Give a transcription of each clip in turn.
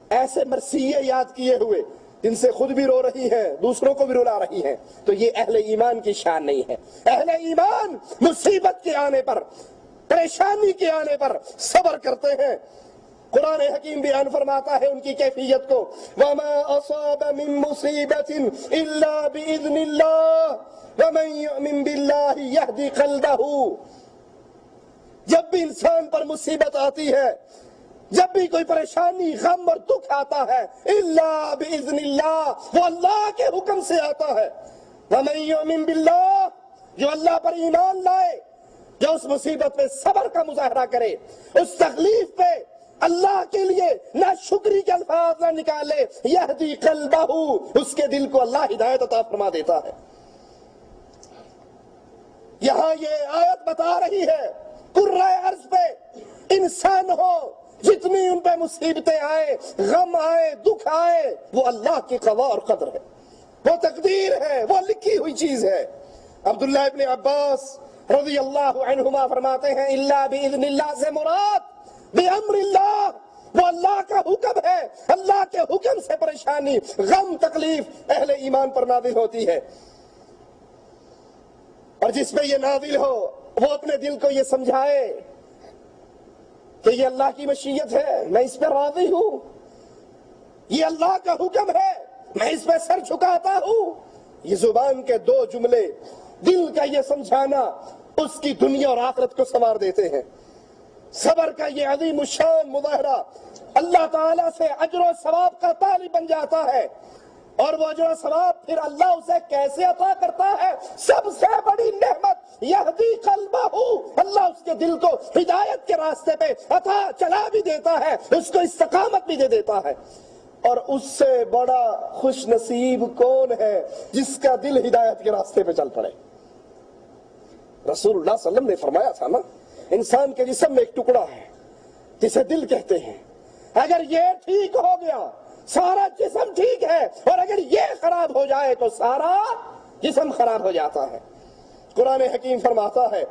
ایسے مرثیے یاد کیے ہوئے جن سے خود بھی رو رہی ہیں دوسروں کو بھی رلا رہی ہیں، تو یہ اہل ایمان کی شان نہیں ہے۔ اہل ایمان مصیبت کے آنے پر، پریشانی کے آنے پر صبر کرتے ہیں۔ قرآن حکیم بیان فرماتا ہے ان کی کیفیت کو، وَمَا أَصَابَ مِن مُّصِيبَةٍ إِلَّا بِإِذْنِ اللَّهِ وَمَن يُؤْمِن بِاللَّهِ يَهْدِ قَلْبَهُ۔ جب بھی انسان پر مصیبت آتی ہے، جب بھی کوئی پریشانی، غم اور دکھ آتا ہے، الا باذن اللہ، وہ اللہ کے حکم سے آتا ہے۔ ومن یؤمن باللہ، جو اللہ پر ایمان لائے، جو اس مصیبت پہ صبر کا مظاہرہ کرے، اس تکلیف پہ اللہ کے لیے نہ شکری کے الفاظ نہ نکالے، یہدی قلبہ، اس کے دل کو اللہ ہدایت عطا فرما دیتا ہے۔ یہاں یہ آیت بتا رہی ہے کرۂ ارض پہ انسان ہو، جتنی ان پہ مصیبتیں آئے، غم آئے، دکھ آئے، وہ اللہ کی قضا اور قدر ہے، وہ تقدیر ہے، وہ لکھی ہوئی چیز ہے۔ عبداللہ ابن عباس رضی اللہ عنہما فرماتے ہیں الا باذن اللہ سے مراد بامر اللہ، وہ اللہ کا حکم ہے، اللہ کے حکم سے پریشانی، غم، تکلیف اہل ایمان پر نازل ہوتی ہے۔ اور جس پہ یہ نازل ہو وہ اپنے دل کو یہ سمجھائے کہ یہ اللہ کی مشیت ہے، میں اس پہ راضی ہوں، یہ اللہ کا حکم ہے، میں اس پہ سر جھکاتا ہوں۔ یہ زبان کے دو جملے، دل کا یہ سمجھانا، اس کی دنیا اور آخرت کو سنوار دیتے ہیں۔ صبر کا یہ عظیم الشان مظاہرہ اللہ تعالیٰ سے اجر و ثواب کا طالب بن جاتا ہے، اور وہ اجر و ثواب پھر اللہ اسے کیسے عطا کرتا ہے؟ سب سے بڑی نعمت یہدی قلبہ، اللہ اس کے دل کو ہدایت کے راستے پہ عطا چلا بھی دیتا ہے، اس کو استقامت بھی دے دیتا ہے۔ اور اس سے بڑا خوش نصیب کون ہے جس کا دل ہدایت کے راستے پہ چل پڑے؟ رسول اللہ صلی اللہ علیہ وسلم نے فرمایا تھا نا، انسان کے جسم میں ایک ٹکڑا ہے جسے دل کہتے ہیں، اگر یہ ٹھیک ہو گیا سارا جسم ٹھیک ہے، اور اگر یہ خراب ہو جائے تو سارا جسم خراب ہو جاتا ہے۔ قرآن حکیم فرماتا ہے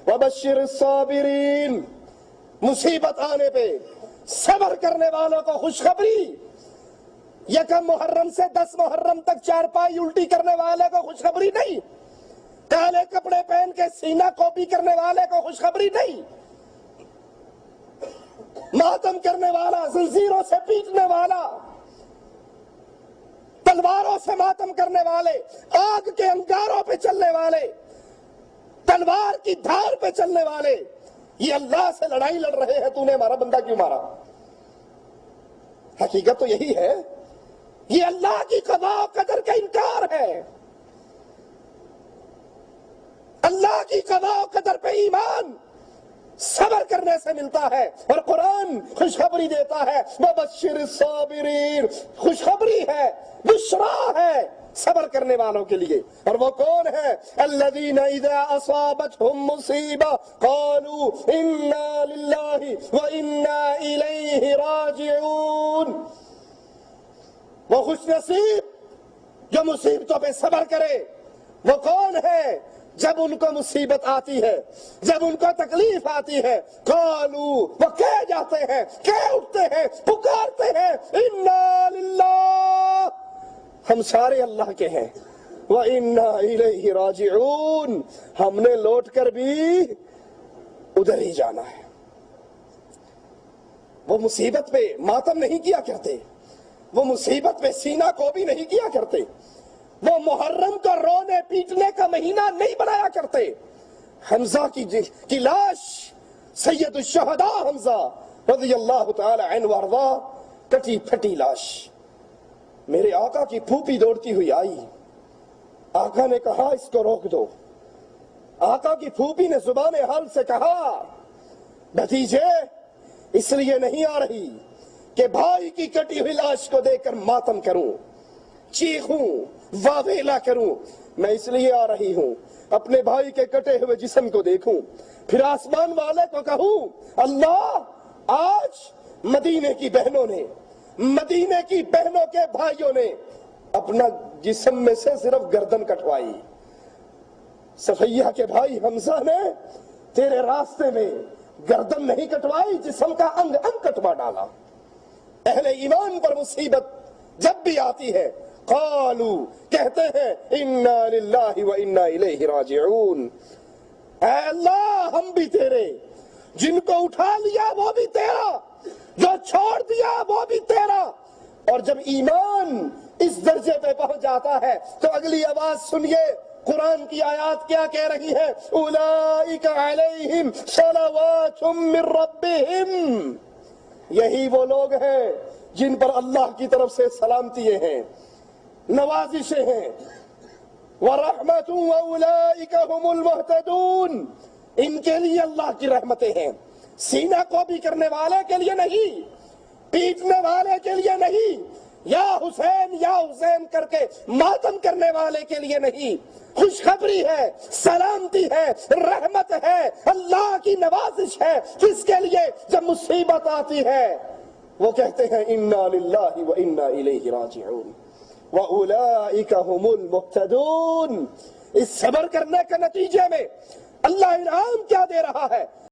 وَبَشِّرِ الصَّابِرِينَ، مصیبت آنے پہ صبر کرنے والوں کو خوشخبری۔ یکم محرم سے 10 محرم تک چارپائی الٹی کرنے والے کو خوشخبری نہیں، کالے کپڑے پہن کے سینہ کوپی کرنے والے کو خوشخبری نہیں، ماتم کرنے والا، زنجیروں سے پیٹنے والا، تلواروں سے ماتم کرنے والے، آگ کے انگاروں پہ چلنے والے، تلوار کی دھار پہ چلنے والے، یہ اللہ سے لڑائی لڑ رہے ہیں، تو نے ہمارا بندہ کیوں مارا؟ حقیقت تو یہی ہے، یہ اللہ کی قضا و قدر کا انکار ہے۔ اللہ کی قضا و قدر پہ ایمان صبر کرنے سے ملتا ہے، اور قرآن خوشخبری دیتا ہے وَبَشِّرِ الصَّابِرِينَ، خوشخبری ہے، بشرا ہے صبر کرنے والوں کے لیے۔ اور وہ کون ہے؟ الَّذِينَ إِذَا أَصَابَتْهُم مُّصِيبَةٌ قَالُوا إِنَّا لِلَّهِ وَإِنَّا إِلَيْهِ رَاجِعُونَ، وہ خوش نصیب جو مصیبتوں پہ صبر کرے۔ وہ کون ہے؟ جب ان کو مصیبت آتی ہے، جب ان کو تکلیف آتی ہے، قالوا، وہ کہہ جاتے ہیں، کہہ اٹھتے ہیں، پکارتے ہیں اِنَّا لِلَّهِ، ہم سارے اللہ کے ہیں، وَإِنَّا إِلَيْهِ رَاجِعُونَ، ہم نے لوٹ کر بھی ادھر ہی جانا ہے۔ وہ مصیبت پہ ماتم نہیں کیا کرتے، وہ مصیبت پہ سینہ کو بھی نہیں کیا کرتے، وہ محرم کو رونے پیٹنے کا مہینہ نہیں بنایا کرتے۔ حمزہ کی لاش، سید الشہداء حمزہ رضی اللہ تعالی عنہ وارضا، کٹی پھٹی لاش، میرے آقا کی پھوپھی دوڑتی ہوئی آئی، آقا نے کہا اس کو روک دو۔ آقا کی پھوپھی نے زبان حال سے کہا بھتیجے اس لیے نہیں آ رہی کہ بھائی کی کٹی ہوئی لاش کو دیکھ کر ماتم کروں، چیخوں، واویلا کروں، میں اس لیے آ رہی ہوں اپنے بھائی کے کٹے ہوئے جسم کو دیکھوں، پھر آسمان والے کو کہوں اللہ آج مدینے کی بہنوں نے، مدینے کی بہنوں کے بھائیوں نے اپنا جسم میں سے صرف گردن کٹوائی، صفیہ کے بھائی حمزہ نے تیرے راستے میں گردن نہیں کٹوائی، جسم کا انگ انگ کٹوا ڈالا۔ اہل ایمان پر مصیبت جب بھی آتی ہے قالو کہتے ہیں انا للہ و انا الیہ راجعون، اے اللہ ہم بھی تیرے، جن کو اٹھا لیا وہ بھی تیرا، جو چھوڑ دیا وہ بھی تیرا۔ اور جب ایمان اس درجے پہ پہنچ جاتا ہے تو اگلی آواز سنیے، قرآن کی آیات کیا کہہ رہی ہے؟ اولئک علیہم صلوات من ربہم، یہی وہ لوگ ہیں جن پر اللہ کی طرف سے سلامتیے ہیں، نوازشیں ہیں، وَرَحْمَةٌ وَأُولَئِكَ هُمُ الْمُهْتَدُونَ، ان کے لیے اللہ کی رحمتیں ہیں، سینہ کو بھی کرنے والے کے لیے نہیں، پیٹنے والے کے لیے نہیں، یا حسین کر کے ماتم کرنے والے کے لیے نہیں، خوشخبری ہے، سلامتی ہے، رحمت ہے، اللہ کی نوازش ہے۔ کس کے لیے؟ جب مصیبت آتی ہے وہ کہتے ہیں انا للہ و انا الیہ راجعون وَأُولَئِكَ هُمُ الْمُهْتَدُونَ۔ اس صبر کرنے کے نتیجے میں اللہ انعام کیا دے رہا ہے؟